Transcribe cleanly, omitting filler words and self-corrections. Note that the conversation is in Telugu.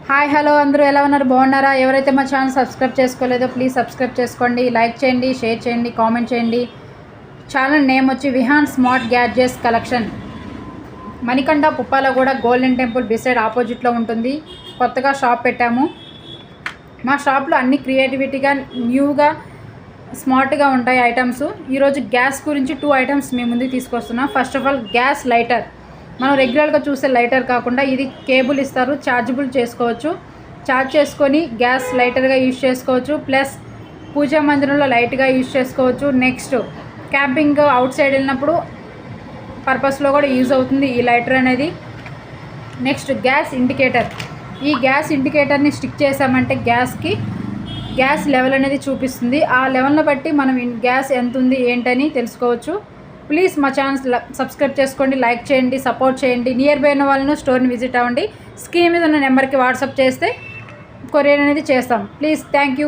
హాయ్ హలో అందరూ ఎలా ఉన్నారు? బాగున్నారా? ఎవరైతే మా ఛానల్ సబ్స్క్రైబ్ చేసుకోలేదో ప్లీజ్ సబ్స్క్రైబ్ చేసుకోండి, లైక్ చేయండి, షేర్ చేయండి, కామెంట్ చేయండి. ఛానల్ నేమ్ వచ్చి Vihan smart gadgets collection. Manikanta Puppalaguda golden temple beside ఆపోజిట్లో ఉంటుంది. కొత్తగా షాప్ పెట్టాము. మా షాప్లో అన్ని క్రియేటివిటీగా న్యూగా స్మార్ట్గా ఉంటాయి ఐటమ్స్. ఈరోజు గ్యాస్ గురించి 2 ఐటమ్స్ మీ ముందుకు తీసుకొస్తున్నాం. First of all gas lighter. మనం రెగ్యులర్గా చూసే లైటర్ కాకుండా ఇది కేబుల్ ఇస్తారు, ఛార్జబుల్ చేసుకోవచ్చు. ఛార్జ్ చేసుకొని గ్యాస్ లైటర్గా యూజ్ చేసుకోవచ్చు. ప్లస్ పూజా మందిరంలో లైట్గా యూజ్ చేసుకోవచ్చు. నెక్స్ట్ క్యాంపింగ్ అవుట్ సైడ్ వెళ్ళినప్పుడు పర్పస్లో కూడా యూజ్ అవుతుంది ఈ లైటర్ అనేది. Next gas indicator. ఈ గ్యాస్ ఇండికేటర్ని స్టిక్ చేసామంటే గ్యాస్ లెవెల్ అనేది చూపిస్తుంది. ఆ లెవెల్ని బట్టి మనం గ్యాస్ ఎంత ఉంది ఏంటని తెలుసుకోవచ్చు. ప్లీజ్ మా ఛానల్ సబ్స్క్రైబ్ చేసుకోండి, లైక్ చేయండి, సపోర్ట్ చేయండి. నియర్ బై ఉన్న వాళ్ళను స్టోర్ని విజిట్ అవ్వండి. స్క్రీన్ మీద ఉన్న నెంబర్కి వాట్సాప్ చేస్తే కొరియర్ అనేది చేస్తాం. Please, thank you.